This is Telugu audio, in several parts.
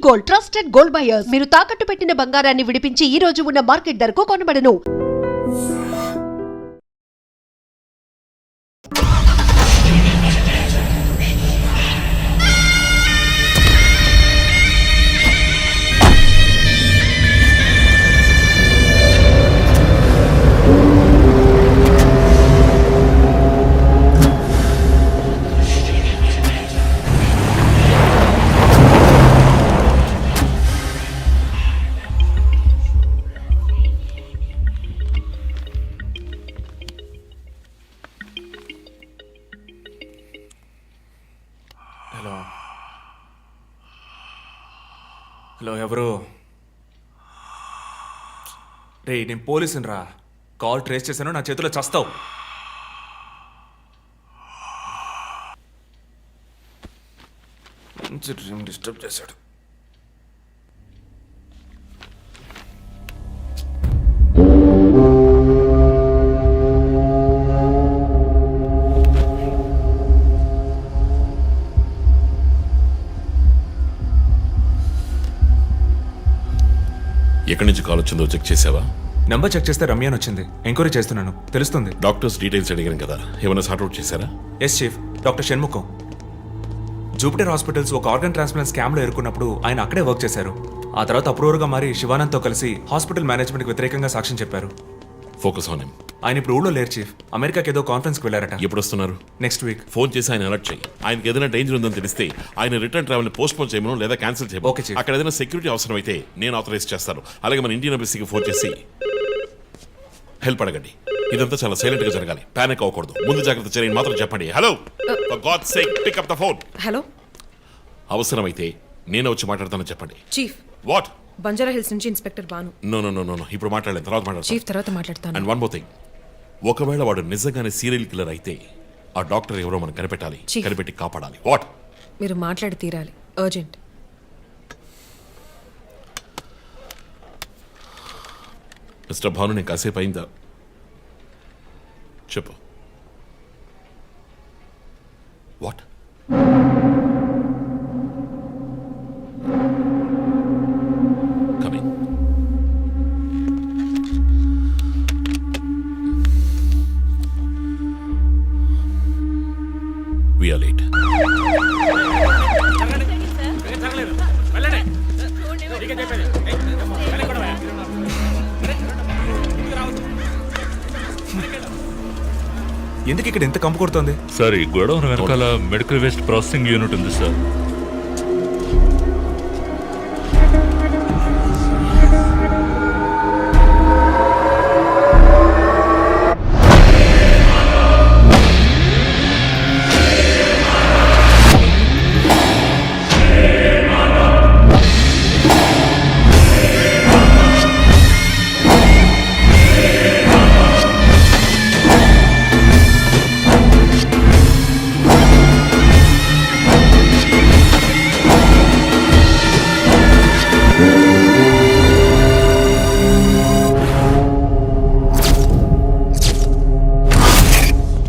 Gold, trusted gold buyers. మీరు తాకట్టు పెట్టిన బంగారాన్ని విడిపించి ఈ రోజు ఉన్న మార్కెట్ ధరకు కొనబడను. హలో ఎవరు? రే నేను పోలీసుని రా. కాల్ ట్రేస్ చేశాను, నా చేతిలో చస్తావు. మంచి డ్రీమ్ డిస్టర్బ్ చేశాడు. ఎక్కడి నుంచి కాల్ వచ్చిందో చెక్ చేసావా? నెంబర్ చెక్ చేస్తే రమ్య అని వచ్చింది. ఎంక్వైరీ చేస్తున్నాను, తెలుస్తుంది. డాక్టర్స్ డీటెయిల్స్ అడిగాను కదా, ఏమైనా సార్ట్అవుట్ చేశారా? Yes chief, doctor Shanmukham. Jupiter hospitals ఒక ఆర్గన్ ట్రాన్స్ప్లాంట్ స్కామ్లో ఎరుకున్నప్పుడు ఆయన అక్కడే వర్క్ చేశారు. ఆ తర్వాత అప్రూవర్గా మారి శివానంద్తో కలిసి హాస్పిటల్ మేనేజ్మెంట్కి వ్యతిరేకంగా సాక్ష్యం చెప్పారు. Focus on him. ఆయన ఇప్పుడు ఊళ్ళో లేరు చీఫ్, అమెరికాకి ఏదో కాన్ఫరెన్స్కి వెళ్ళారట. ఎప్పుడు వస్తున్నారు? Next week. ఫోన్ చేసి ఆయన అలర్ట్ చేయి. ఆయనకి ఏదైనా డేంజర్ ఉందని తెలిస్తే ఆయన రిటర్న్ ట్రావెల్ పోస్ట్ పోన్ చేయమను లేదా క్యాన్సిల్ చేయమను. Okay chief. అక్కడ ఏదైనా సెక్యూరిటీ అవసరం అయితే నేను ఆథరైజ్ చేస్తాను. అలాగే మన ఇండియన్ ఎంబసీకి ఫోన్ చేసి హెల్ప్ అడగండి. ఇదంతా చాలా సైలెంట్ గా జరగాలి, పానిక్ అవ్వకూడదు. ముందు జాగ్రత్త చర్యని మాత్రం చెప్పండి. Hello, for God's sake pick up the phone. Hello, అవసరమైతే నేనే వచ్చి మాట్లాడతానని చెప్పండి. చీఫ్. వాట్? బంజారా హిల్స్ నుంచి ఇన్స్పెక్టర్ బాను. నో, ఇప్పుడు మాట్లాడలేదు, తర్వాత మాట్లాడతాను. చీఫ్ తర్వాత మాట్లాడతాను. అండ్ వన్ మోర్ థింగ్, ఒకవేళ వాడు నిజంగానే సీరియల్ కిల్లర్ అయితే ఆ డాక్టర్ ఎవరో మనం కనిపెట్టాలి, Chief. కనిపెట్టి కాపాడాలి. వాట్? మీరు మాట్లాడి తీరాలి, అర్జెంట్. మిస్టర్ భాను, నేను కాసేపు అయిందా? చెప్పు. What? Coming. We are late. ఎందుకు ఇక్కడ ఎంత కంపు కొడుతోంది? సార్, ఈ గొడవ వెనకాల మెడికల్ వేస్ట్ ప్రాసెసింగ్ యూనిట్ ఉంది సార్.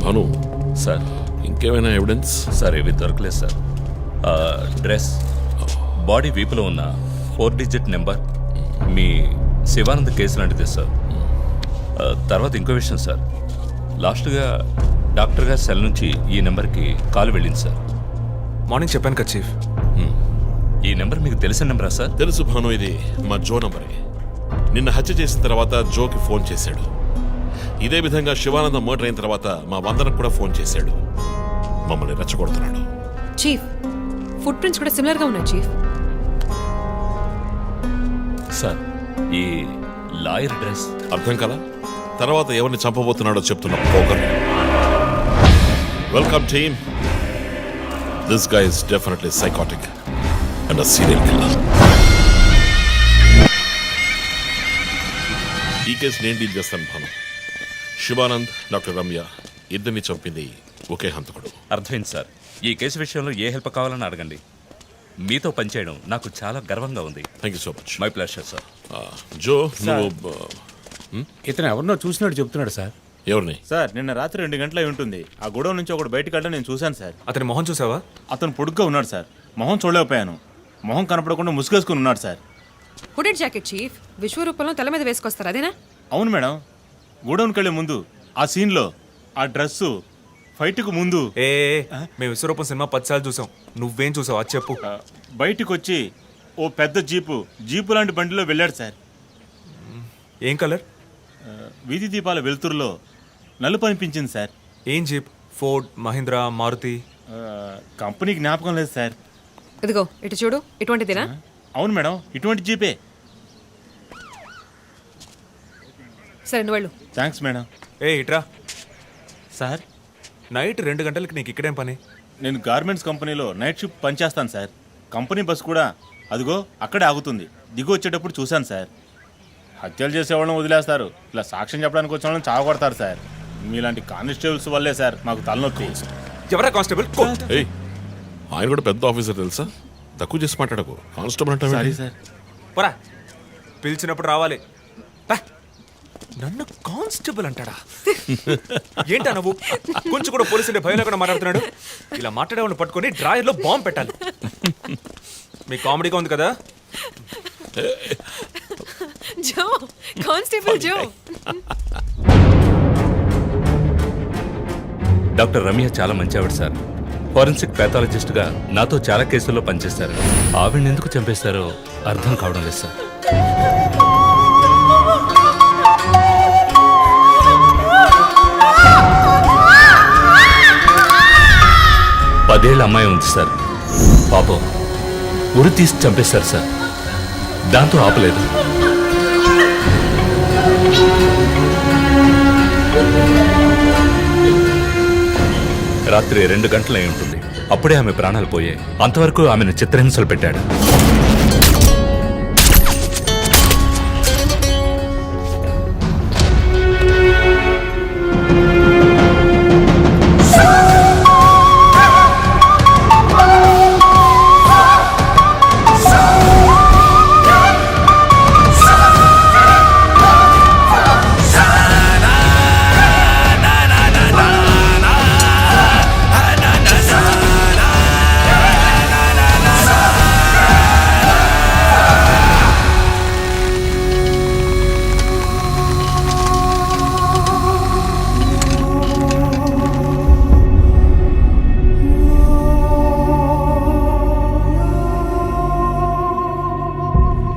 భాను, సార్ ఇంకేమైనా ఎవిడెన్స్? సార్ ఇవి దొరకలేదు సార్. డ్రెస్, బాడీ వీపులో ఉన్న 4 డిజిట్ నెంబర్ మీ శివానంద్ కేసు లాంటిది సార్. తర్వాత ఇంకో విషయం సార్, లాస్ట్గా డాక్టర్ గారి సెల్ నుంచి ఈ నెంబర్కి కాల్ వెళ్ళింది సార్. మార్నింగ్ చెప్పాను కదా చీఫ్. ఈ నెంబర్ మీకు తెలిసిన నెంబరా సార్? తెలుసు భాను, ఇది మా జో నంబరే. నిన్న హత్య చేసిన తర్వాత జోకి ఫోన్ చేశాడు. ఇదే విధంగా శివానంద మర్డర్ అయిన తర్వాత మా వందనకు కూడా ఫోన్ చేశాడు. మమ్మల్ని రెచ్చగొడుతున్నాడు. చీఫ్, ఫుట్ ప్రింట్స్ కూడా సిమిలర్ గా ఉన్నాయి చీఫ్. సార్, ఈ లాయర్ డ్రెస్ అర్థం కదా? తర్వాత ఎవరిని చంపబోతున్నాడో చెప్తున్న poker. Welcome team. This guy is definitely psychotic and a serial killer. ఈ కేసు నేను డీల్ చేస్తాను భాను. శివానంద్, డాక్టర్ రమ్య ఇద్దరిని చంపింది ఒకే హంతకుడు. అర్థమైంది సార్. ఈ కేసు విషయంలో ఏ హెల్ప్ కావాలని అడగండి. మీతో పనిచేయడం నాకు చాలా గర్వంగా ఉంది. Thank you so much. My pleasure sir. Jo, నువ్వు ఇతను ఎవరినో చూసినట్టు చెప్తున్నాడు సార్. ఎవరిని? సార్, నిన్న రాత్రి 2 గంటలై ఉంటుంది. ఆ గొడవ నుంచి ఒకడు బయటకు వెళ్ళడం నేను చూశాను సార్. అతని మొహం చూసావా? అతను పొడుగ్గా ఉన్నాడు సార్. మొహం చూడలేకపోయాను. మొహం కనపడకుండా ముసుగేసుకుని ఉన్నాడు సార్. హుడెడ్ జాకెట్ చీఫ్, విశ్వరూపంలో తల మీద వేసుకొస్తారు అదేనా? అవును మేడం, గోడౌన్కి వెళ్ళే ముందు ఆ సీన్లో ఆ డ్రెస్సు ఫైట్కు ముందు ఏ మేము విశ్వరూపం సినిమా 10 సార్లు చూసాం, నువ్వేం చూసావు అది చెప్పు. బయటికి వచ్చి ఓ పెద్ద జీపు లాంటి బండిలో వెళ్ళాడు సార్. ఏం కలర్? వీధి దీపాల వెలుతురులో నలుపు అనిపించింది సార్. ఏం jeep? Ford, Mahindra, Maruti? Company జ్ఞాపకం లేదు సార్. ఇదిగో ఇటు చూడు, ఇటువంటిదేనా? అవును మేడం, ఇటువంటి జీపే. సరే నువ్వు వెళ్ళు. Thanks madam. ఇట్రా. సార్, నైట్ 2 గంటలకి నీకు ఇక్కడేం పని? నేను గార్మెంట్స్ కంపెనీలో నైట్ షిఫ్ట్ పనిచేస్తాను సార్. కంపెనీ బస్ కూడా అదిగో అక్కడే ఆగుతుంది. దిగు వచ్చేటప్పుడు చూశాను సార్. హత్యలు చేసేవాళ్ళని వదిలేస్తారు, ఇలా సాక్ష్యం చెప్పడానికి వచ్చిన వాళ్ళని చావగొడతారు సార్. మీలాంటి కానిస్టేబుల్స్ వల్లే సార్ మాకు తలనొప్పి. ఎవరా కానిస్టేబుల్? ఏయ్, ఆయన కూడా పెద్ద ఆఫీసర్ తెలుసా? తక్కువ చేసి మాట్లాడకు. కానిస్టేబుల్ సారీ అంటే సార్. పోరా, పిలిచినప్పుడు రావాలి. పా. నన్ను కానిస్టేబుల్ అంటాడా? ఏంటా నువ్వు? కొంచెం కూడా పోలీసుండే భయం లేకుండా మాట్లాడుతున్నాడు. ఇలా మాట్లాడేవాడిని పట్టుకొని డ్రాయర్లో బాంబు పెట్టాలి. మీ కామెడీగా ఉంది కదా? జో, కానిస్టేబుల్ జో. డాక్టర్ రమ్య చాలా మంచి ఆవిడ సార్. ఫోరెన్సిక్ ప్యాథాలజిస్ట్గా నాతో చాలా కేసుల్లో పనిచేశారు. ఆవిడని ఎందుకు చంపేశారో అర్థం కావడం లేదు సార్. పదేళ్ల అమ్మాయి ఉంది సార్. పాపం ఉరి తీసి చంపేశారు సార్. దాంతో ఆపలేదు. రాత్రి 2 గంటలై ఉంటుంది. అప్పుడే ఆమె ప్రాణాలు పోయాయి. అంతవరకు ఆమెను చిత్రహింసలు పెట్టాడు.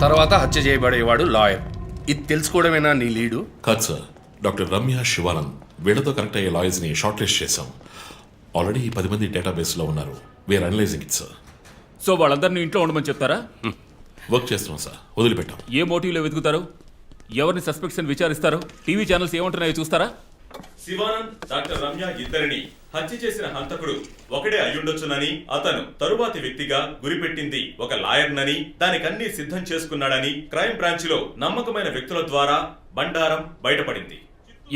తర్వాత హత్య చేయబడేవాడు లాయర్. ఇది తెలుసుకోవడమేనా నీ లీడు? కాదు సార్, డాక్టర్ రమ్య, శివానంద్ వీళ్ళతో కనెక్ట్ అయ్యే లాయర్స్ని షార్ట్ లిస్ట్ చేశాం. ఆల్రెడీ 10 మంది డేటాబేస్లో ఉన్నారు. We are analysing it sir. So వాళ్ళందరినీ ఇంట్లో ఉండమని చెప్తారా? వర్క్ చేస్తున్నాం సార్, వదిలిపెట్టాం. ఏ మోటివ్లో వెతుకుతారు? ఎవరిని సస్పెక్ట్స్ అని విచారిస్తారు? టీవీ ఛానల్స్ ఏమంటున్నాయో చూస్తారా? శివానంద్, డాక్టర్ రమ్య ఇద్దరిని హత్య చేసిన హంతకుడు ఒకడే అయ్యుండొచ్చునని, అతను తరువాతి వ్యక్తిగా గురిపెట్టింది ఒక లాయర్నని, దానికన్నీ సిద్ధం చేసుకున్నాడని క్రైమ్ బ్రాంచ్ లో నమ్మకమైన వ్యక్తుల ద్వారా బండారం బయటపడింది.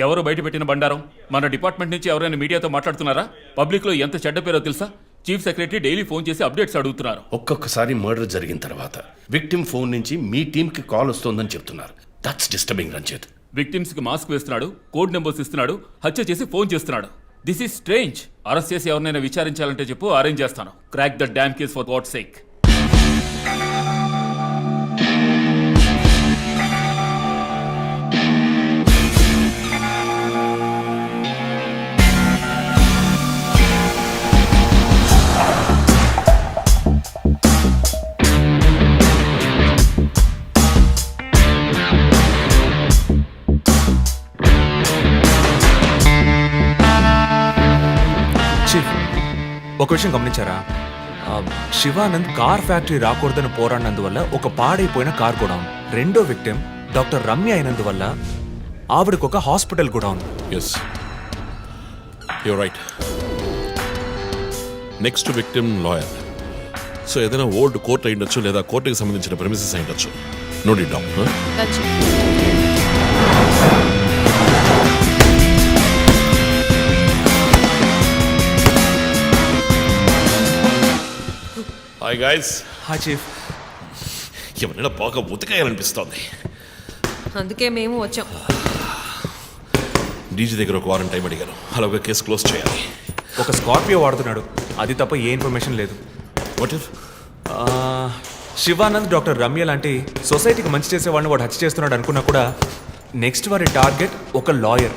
ఎవరు బయటపెట్టిన బండారం? మన డిపార్ట్మెంట్ నుంచి ఎవరైనా మీడియాతో మాట్లాడుతున్నారా? పబ్లిక్ లో ఎంత చెడ్డ పేరో తెలుసా? చీఫ్ సెక్రటరీ డైలీ ఫోన్ చేసి అప్డేట్స్ అడుగుతున్నారు. ఒక్కొక్కసారి మర్డర్ జరిగిన తర్వాత విక్టిమ్ ఫోన్ నుంచి మీ టీంకి కాల్ వస్తోందని చెప్తున్నారు. That's disturbing Ranjith. విక్టిమ్స్ కి మాస్క్ వేస్తున్నాడు, కోడ్ నెంబర్స్ ఇస్తున్నాడు, హత్య చేసి ఫోన్ చేస్తున్నాడు. This is strange. అరెస్ట్ చేసి ఎవరినైనా విచారించాలంటే చెప్పు, అరేంజ్ చేస్తాను. Crack the damn case for God's sake. ఒక విషయం గమనించారా? శివానంద్ కార్ ఫ్యాక్టరీ రాకూడదని పోరాడినందువల్ల ఒక పాడైపోయిన కార్ కూడా ఉంది. రెండో విక్టిమ్ డాక్టర్ రమ్య అయినందువల్ల ఆవిడకు ఒక హాస్పిటల్ కూడా ఉంది. Yes, you're right. Next victim lawyer. So ఏదైనా ఓల్డ్ కోర్ట్ అయి ఉండొచ్చు, లేదా కోర్టుకి సంబంధించిన ప్రెమిసెస్ అయి ఉండొచ్చు. Note it down. Hi guys. Hi chief. ఎవరైనా బాగా ఉతకాయాలనిపిస్తోంది. అందుకే మేము వచ్చాం. డీజీ దగ్గర ఒక వారం టైం అడిగాను. అలాగే కేసు క్లోజ్ చేయాలి. ఒక స్కార్పియో వాడుతున్నాడు, అది తప్ప ఏ ఇన్ఫర్మేషన్ లేదు. What if Shivanand doctor Ramya లాంటి సొసైటీకి మంచి చేసే వాళ్ళని వాడు హత్య చేస్తున్నాడు అనుకున్నా కూడా నెక్స్ట్ వారి టార్గెట్ ఒక లాయర్.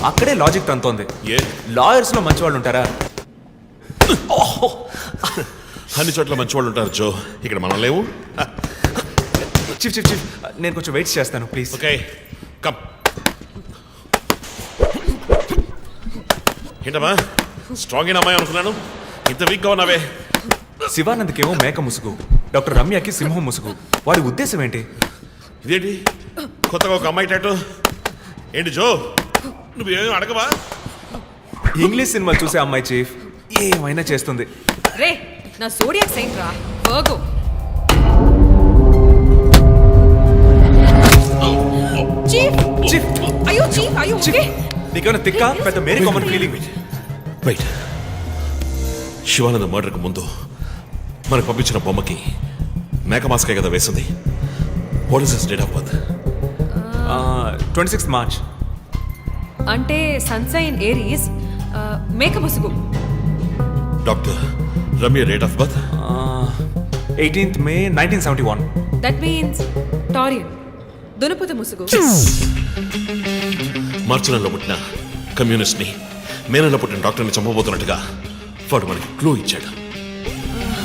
అక్కడే లాజిక్ తంతోంది. ఏ లాయర్స్లో మంచి వాళ్ళు ఉంటారా? అన్ని చోట్ల మంచి వాళ్ళు ఉంటారు జో, ఇక్కడ మనం లేవు. చీఫ్ చీఫ్ చీఫ్ నేను కొంచెం వెయిట్ చేస్తాను ప్లీజ్. Okay come. ఏంటమ్మా స్ట్రాంగ్ అయిన అమ్మాయి అనుకున్నాను, ఇంత వీక్గా ఉన్నావే. శివానంద్కేమో మేక ముసుగు, డాక్టర్ రమ్యకి సింహం ముసుగు. వాడి ఉద్దేశం ఏంటి? ఇదేంటి కొత్తగా ఒక అమ్మాయి టాటూ ఏంటి జో, నువ్వేం అడగవా? ఇంగ్లీష్ సినిమాలు చూసే అమ్మాయి చీఫ్ ఏమైనా చేస్తుంది. రే నా సోడియాక్ సైన్ రా వర్గో. చీఫ్ చీఫ్ అయ్యో చీఫ్ అయ్యో చీఫ్ ఓకే. నీకేమైనా తిక్క పెద్ద మేరీ కామన్ ఫీలింగ్. రైట్, శివానంద మర్డర్కి ముందు మనకు పంపించిన బొమ్మకి మేక మాస్కే కదా వేసింది. What is his date of birth? 26th March. అంటే సన్సైన్ ఏరీస్ మేక ముసుగు. Doctor Ramya date of birth? 18th May 1971. That means Taurean దునపుత ముసుగు. మార్చి నెలలో పుట్టిన కమ్యూనిస్ట్ని మే నెలలో పుట్టిన డాక్టర్ని చంపబోతున్నట్టుగా వాడు మనకి క్లూ ఇచ్చాడు.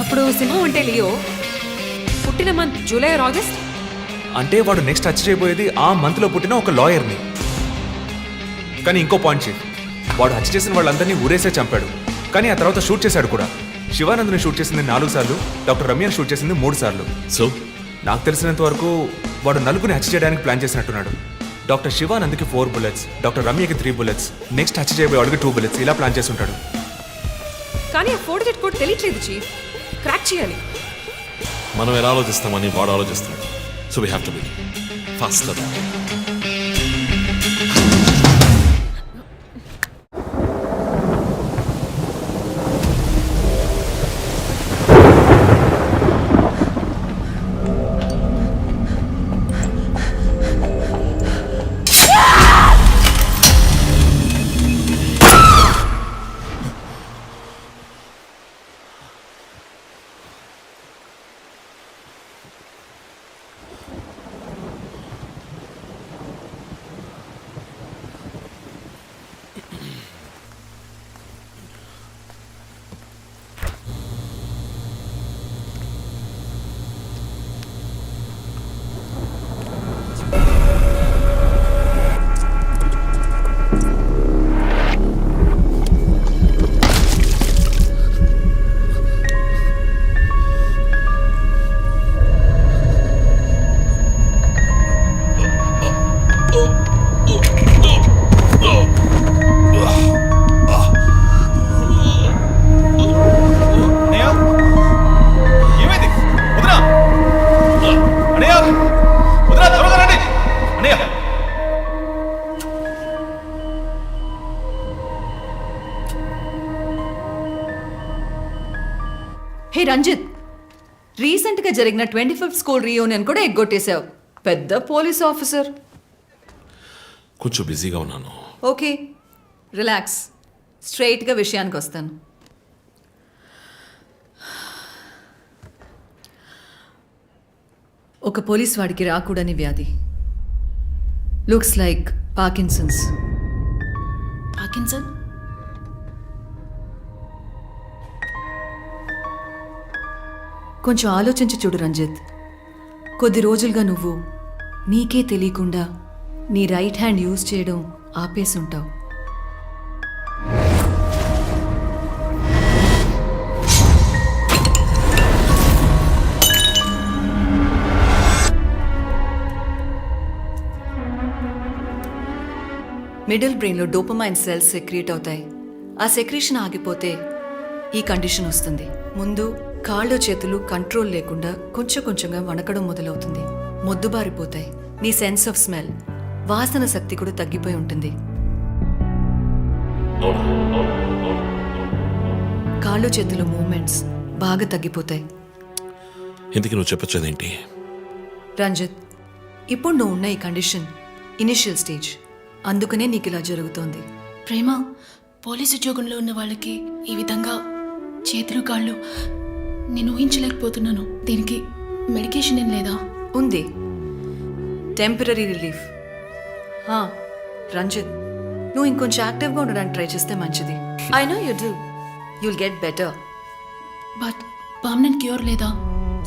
అప్పుడు సింహం అంటే లియో, పుట్టిన మంత్ జూలై ఆర్ ఆగస్ట్. అంటే వాడు నెక్స్ట్ టచ్ చేయబోయేది ఆ మంత్లో పుట్టిన ఒక లాయర్ని. కానీ ఇంకో పాయింట్ చీఫ్, వాడు హత్య చేసిన వాళ్ళందరినీ ఊరేసే చంపాడు. కానీ ఆ తర్వాత షూట్ చేశాడు కూడా. శివానంద్ని షూట్ చేసింది 4 సార్లు, డాక్టర్ రమ్యని షూట్ చేసింది 3 సార్లు. సో నాకు తెలిసినంత వరకు వాడు నలుగురిని హత్య చేయడానికి ప్లాన్ చేసినట్టున్నాడు. డాక్టర్ శివానంద్కి 4 bullets, డాక్టర్ రమ్యకి 3 bullets, నెక్స్ట్ హత్య చేయబోయే వాడికి 2 bullets, ఇలా ప్లాన్ చేసి ఉంటాడు. కానీ ఆ 4 డిజిట్ కోడ్ తెలియట్లేదు చీఫ్, క్రాక్ చేయాలి. మనం ఎలా ఆలోచిస్తామని వాడు ఆలోచిస్తున్నాడు. So we have to be faster. Hey Ranjith, రీసెంట్గా జరిగిన 25th స్కూల్ రీయూనియన్ కూడా ఎగ్గొట్టేశావు. పెద్ద పోలీస్ ఆఫీసర్. కొంచెం బిజీగా ఉన్నాను. ఓకే రిలాక్స్, స్ట్రైట్గా విషయానికి వస్తాను. ఒక పోలీస్ వాడికి రాకూడని వ్యాధి, లుక్స్ లైక్ పార్కిన్సన్స్. పార్కిన్సన్? కొంచెం ఆలోచించి చూడు రంజిత్. కొద్ది రోజులుగా నువ్వు నీకే తెలియకుండా నీ రైట్ హ్యాండ్ యూజ్ చేయడం ఆపేసి ఉంటావు. మిడిల్ బ్రెయిన్లో డోపమైన్ సెల్స్ సెక్రియేట్ అవుతాయి. ఆ సెక్రీషన్ ఆగిపోతే ఈ కండిషన్ వస్తుంది. ముందు కాళ్ళు చేతులు కంట్రోల్ లేకుండా కొంచెం కొంచెంగా వణకడం మొదలవుతుంది. మొద్దుబారిపోతాయి. నీ సెన్స్ ఆఫ్ స్మెల్, వాసన శక్తి కూడా తగ్గిపోయి ఉంటుంది. కాళ్ళు చేతుల మూమెంట్స్ బాగా తగ్గిపోతాయి. ఎందుకు నువ్వు చెప్పొచ్చేదేంటి? రంజిత్, ఇప్పుడు నువ్వు ఉన్న ఈ కండిషన్ ఇనిషియల్ స్టేజ్, అందుకనే నీకు ఇలా జరుగుతోంది. ప్రేమ, పోలీసు ఉద్యోగంలో ఉన్న వాళ్ళకి ఈ విధంగా చేతులు కాళ్ళు నేను ఊహించలేకపోతున్నాను. దీనికి మెడికేషన్ ఏం లేదా? ఉంది, టెంపరీ రిలీఫ్. రంజిత్, నువ్వు ఇంకొంచెం యాక్టివ్గా ఉండడానికి ట్రై చేస్తే మంచిది. I know you do, you'll get better. But permanent cure లేదా?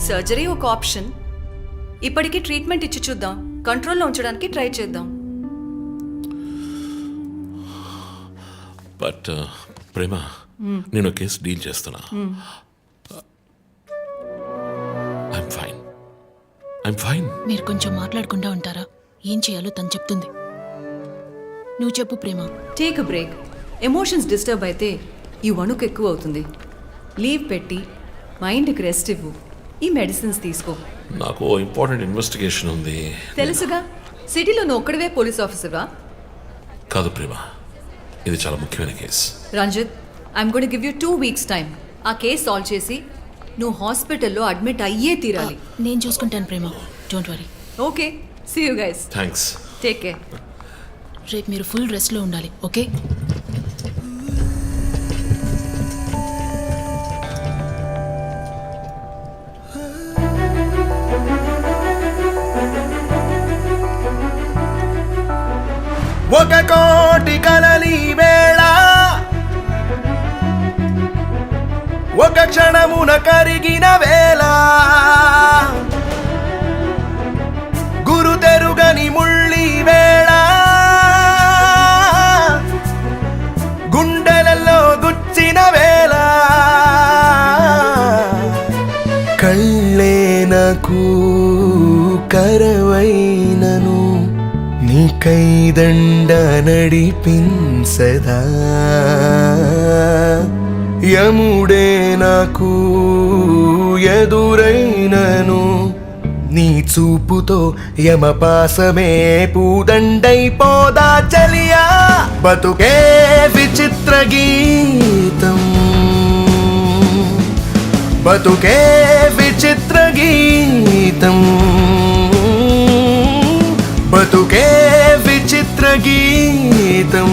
సర్జరీ ఒక ఆప్షన్. ఇప్పటికీ ట్రీట్మెంట్ ఇచ్చి చూద్దాం, కంట్రోల్లో ఉంచడానికి ట్రై చేద్దాం. బట్ ప్రేమ, నేను కేసు డీల్ చేస్తున్నా. I'm fine, I'm fine. మీరు కొంచెం మాట్లాడకుండా ఉంటారా? ఏం చేయాలో తను చెప్తుంది. నువ్వు చెప్పు Prema. Take a break. Emotions disturb అయితే ఈ వణుకు ఎక్కువ అవుతుంది. లీవ్ పెట్టి మైండ్కి రెస్ట్ ఇవ్వు. ఈ మెడిసిన్స్ తీసుకో. నాకు ఇంపార్టెంట్ ఇన్వెస్టిగేషన్ ఉంది. తెలుసుగా, సిటీలో నువ్వు ఒక్కడివే పోలీస్ ఆఫీసర్వా? కాదు ప్రేమ, ఇది చాలా ముఖ్యమైన కేసు. Ranjith, I'm going give you 2 weeks time. ఆ కేసు సాల్వ్ చేసి నువ్వు హాస్పిటల్లో అడ్మిట్ అయ్యే తీరాలి. నేను చూసుకుంటాను Prema, don't worry. Okay, see you guys. Thanks. Take care. రేపు మీరు ఫుల్ రెస్ట్లో ఉండాలి, ఓకే? ఒక కోటి కలలి వేళ ఒక క్షణమున కరిగిన వేళ గురు తెరుగని ముళ్ళి వేళ గుండెలలో గుచ్చిన వేళ కళ్ళే నాకు కరవైనను నీ కైదండ నడిపించదా యముడే నాకు ఎదురైనను నీ చూపుతో యమపాసమే పూదండైపోదా చలియా బతుకే విచిత్ర గీతం బతుకే విచిత్ర గీతం బతుకే విచిత్ర గీతం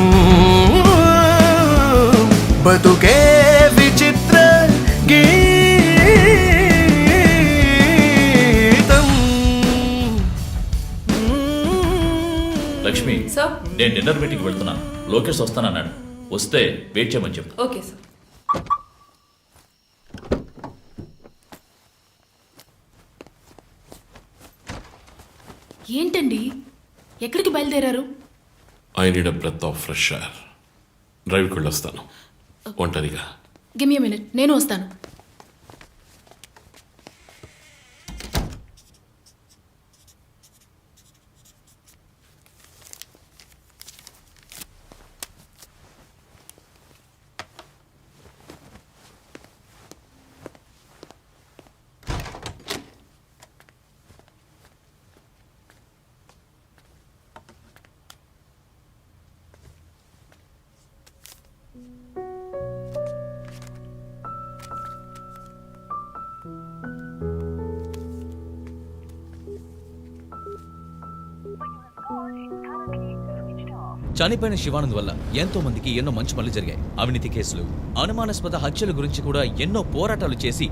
బతుకే విచిత్ర గీతం. లక్ష్మి, సార్. నేను డిన్నర్ మీటింగ్ వెళ్తున్నాను. లోకేష్ వస్తానన్నాడు. వస్తే వెయిట్ చేయమని చెప్పు. Okay sir. ఏంటండి, ఎక్కడికి బయలుదేరారు? I need a breath of fresh air. డ్రైవ్కి వెళ్ళొస్తాను ఒంటరిగా. గివ్ మీ మినిట్, నేను వస్తాను. చనిపోయిన శివానంద్ వల్ల ఎంతో మందికి ఎన్నో మంచి పనులు జరిగాయి. అవినీతి కేసులు, అనుమానాస్పద హత్యల గురించి కూడా ఎన్నో పోరాటాలు చేసి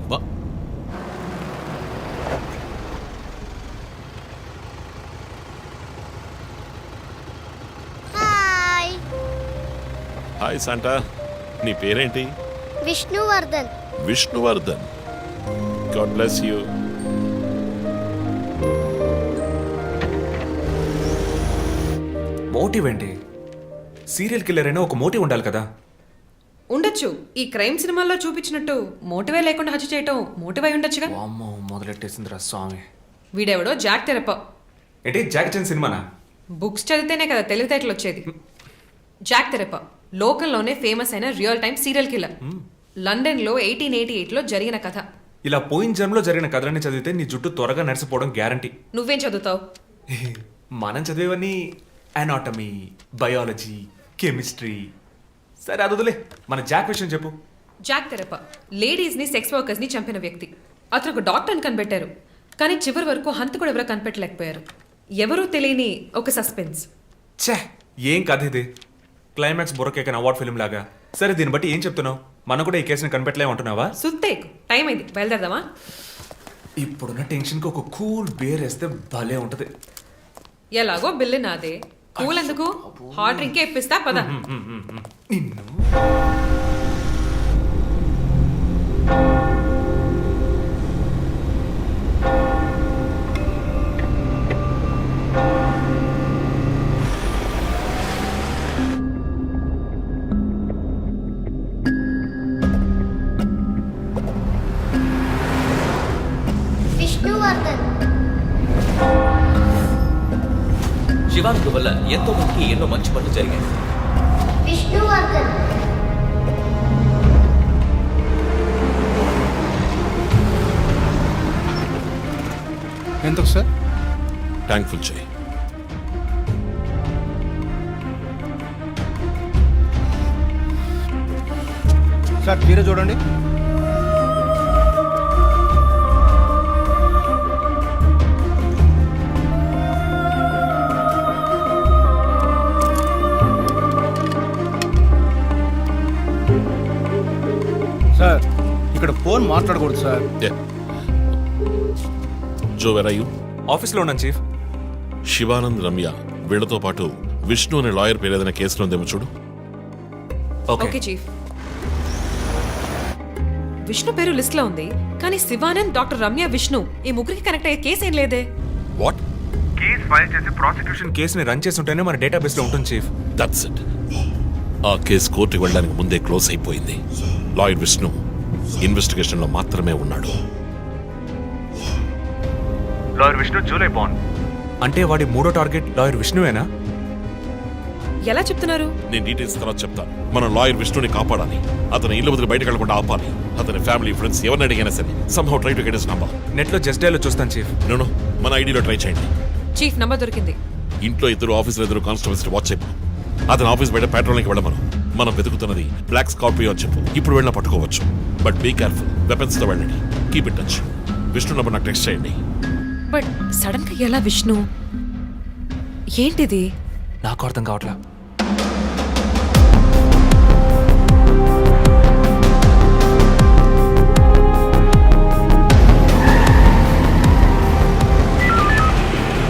హాయ్ శాంటా, నీ పేరేంటి? Vishnuvardhan. Vishnuvardhan. God bless you. Motive ఏంటి? సీరియల్ కిల్లర్ అయినా ఒక మోటివ్ ఉండాలి కదా. ఉండొచ్చు. ఈ క్రైమ్ సినిమాల్లో చూపించినట్టు మోటివే లేకుండా హత్య చేయటం మోటివ్ అయి ఉండొచ్చుగా. అమ్మో, మొదలెట్టేసిందిరా స్వామి. వీడెవడో జాక్ తెరప. ఏంటి, జాకీ చాన్ సినిమానా? బుక్స్ చదివితేనే కదా తెలివితేటలు వచ్చేది. జాక్ తెరప లోకంలోనే ఫేమస్ అయిన రియల్ టైమ్ సీరియల్ కిల్లర్. లండన్లో 1888లో జరిగిన కథ. ఇలా పోయిన జన్మలో జరిగిన కథలన్నీ చదివితే నీ జుట్టు త్వరగా నడిచిపోవడం గ్యారంటీ. నువ్వేం చదువుతావు? మనం చదివేవన్నీ అనాటమీ, బయాలజీ, కెమిస్ట్రీ. సరే అదులే, మన జాక్ విషయం చెప్పు. జాక్ తెరప లేడీస్ని, సెక్స్ వర్కర్స్ని చంపిన వ్యక్తి. అతను ఒక డాక్టర్ని కనిపెట్టారు, కానీ చివరి వరకు హంతకుడు ఎవరో కనిపెట్టలేకపోయారు. ఎవరూ తెలియని ఒక సస్పెన్స్. ఛే, ఏం కథ ఇది? క్లైమాక్స్ బుర్రకేకన్ అవార్డ్ ఫిల్మ్ లాగా. సరే, దీన్ని బట్టి ఏం చెప్తున్నావు? మనం కూడా ఈ కేసుని కనిపెట్టలేమంటున్నావా? సుత్తేకు టైం అయింది, బయలుదేరదామా? ఇప్పుడున్న టెన్షన్కి ఒక కూల్ బేర్ వేస్తే భలే ఉంటది. ఎలాగో బిల్లు నాదే కూల్ ఎందుకు హాట్ డ్రింకే ఇప్పిస్తా పద. నిన్ను విష్ణువర్ధన్. శివానంద్ వల్ల ఎంతో మందికి ఎన్నో మంచి పనులు జరిగాయి. విష్ణువర్ధన్. ఎందుకు సార్? ట్యాంక్ ఫుల్ చేయి. సార్ మీరే చూడండి. సార్ ఇక్కడ ఫోన్ మాట్లాడకూడదు sir. Joe where are you? ఆఫీస్లో ఉన్నాను చీఫ్. శివానంద్, రమ్య వీళ్ళతో పాటు విష్ణు అనే లాయర్ పేరు ఏదైనా కేసులో ఉందేమో చూడు. Okay chief. విష్ణు పేరు లిస్ట్ లో ఉంది కానీ శివానంద్, డాక్టర్ రమ్య, విష్ణు ఈ ముగ్గురికి కనెక్ట్ అయ్యే కేసు ఏం లేదే. వాట్? కేసు ఫైల్ చేసి ప్రాసిక్యూషన్ కేసుని రన్ చేసి ఉంటేనే మన డేటాబేస్లో ఉంటుంది చీఫ్. That's it. ఆ కేసు కోర్టుకి వెళ్ళడానికి ముందే క్లోజ్ అయిపోయింది. లాయర్ విష్ణు ఇన్వెస్టిగేషన్లో మాత్రమే ఉన్నాడు. లాయర్ విష్ణు జూలై బాండ్ అంటే వాడి మూడో టార్గెట్ లాయర్ విష్ణువేనా? ఎలా చెప్తున్నారు? నేను డీటెయిల్స్ తర్వాత చెప్తాను. మనం లాయర్ విష్ణుని కాపాడాలి. అతని ఇల్లు వదిలి బయటకు వెళ్లకుండా ఆపాలి. అతని ఫ్యామిలీ, ఫ్రెండ్స్ ఎవరిని అడిగినా సరే somehow try to get his number. నెట్లో జస్ట్ డైలో చూస్తాను చీఫ్. నో మన ఐడిలో ట్రై చేయండి. చీఫ్ నంబర్ దొరికింది. ఇంట్లో ఇద్దరు, ఆఫీసులో ఇద్దరు కానిస్టేబుల్స్ వాచ్ చెప్పు. అతని ఆఫీస్ బయట పెట్రోలింగ్కి వెళ్ళమను. మనం వెతుకుతున్నది బ్లాక్ స్కార్పియో అని చెప్పు. ఇప్పుడు వెళ్ళినా పట్టుకోవచ్చు. But be careful. వెపన్స్తో వెళ్ళండి. Keep in touch. Vishnu number నాకు టెక్స్ట్ చేయండి. బట్ సడన్ గా ఎలా విష్ణు? ఏంటిది? నాకు అర్థం కావట్లా.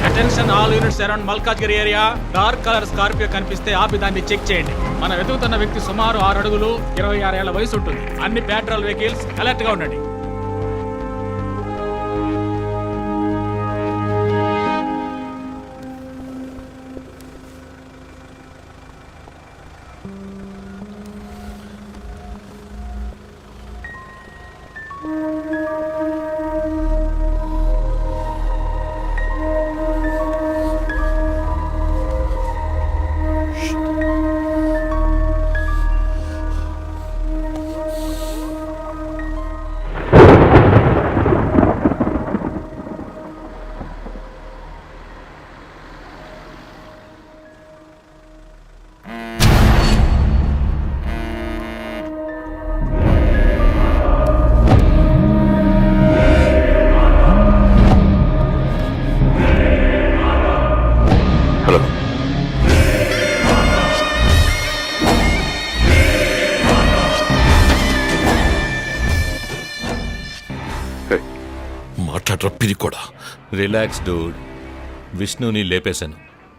Attention all units around Malkajgiri area. Dark colour Scorpio కనిపిస్తే ఆపి దాన్ని చెక్ చేయండి. మనం వెతుకుతున్న వ్యక్తి సుమారు 6 అడుగులు 26 ఏళ్ల వయసు ఉంటుంది. అన్ని పెట్రోల్ వెహికల్స్ అలర్ట్ గా ఉండండి. కూడా రిలాక్స్ డూడ్. విష్ణుని లేపేశాను.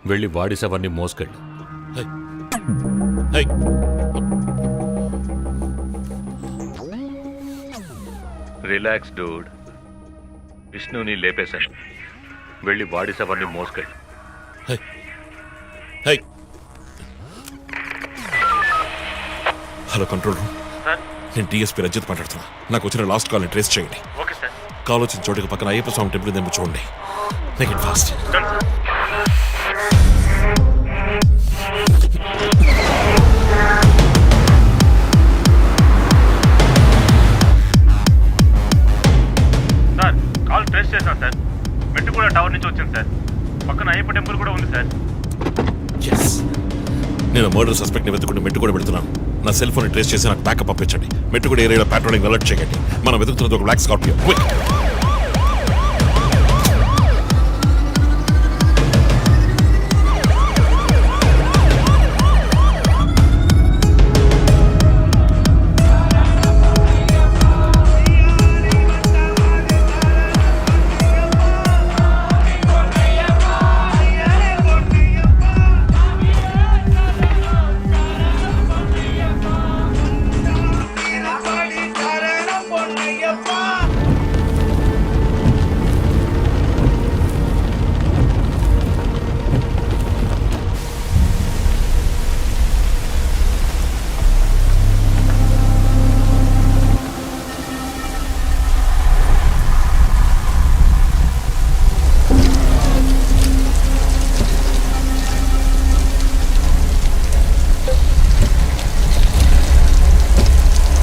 వెళ్ళి వాడి శవాన్ని మోసుకెళ్ళు. Relax Dude. విష్ణుని లేపేశాను. వెళ్ళి వాడి శవాన్ని మోసుకెళ్ళు. Hello control room. నేను డిఎస్పీ రజిత్ మాట్లాడుతున్నా. నాకు వచ్చిన లాస్ట్ కాల్ని ట్రేస్ చేయండి. కాల్ వచ్చిన చోటుకి పక్కన అయ్యప్ప స్వామి టెంపుల్ ఉందేమో చూడండి. Make it fast. Sir call trace చేశాను సార్. మెట్టుగూడ టవర్ నుంచి వచ్చింది సార్. పక్కన అయ్యప్ప టెంపుల్ కూడా ఉంది సార్. ఎస్, నేను మర్డర్ సస్పెక్ట్ ని వెతుకుంటూ మెట్టుగూడ వెళ్తున్నాను. నా సెల్ ఫోన్ ట్రేస్ చేసి నాకు బ్యాకప్ పంపించండి. మెట్టుగూడ ఏరియాలో పెట్రోలింగ్ అలర్ట్ చేయండి. మనం వెతుకుతున్నది ఒక బ్లాక్ స్కార్పియో. క్విక్.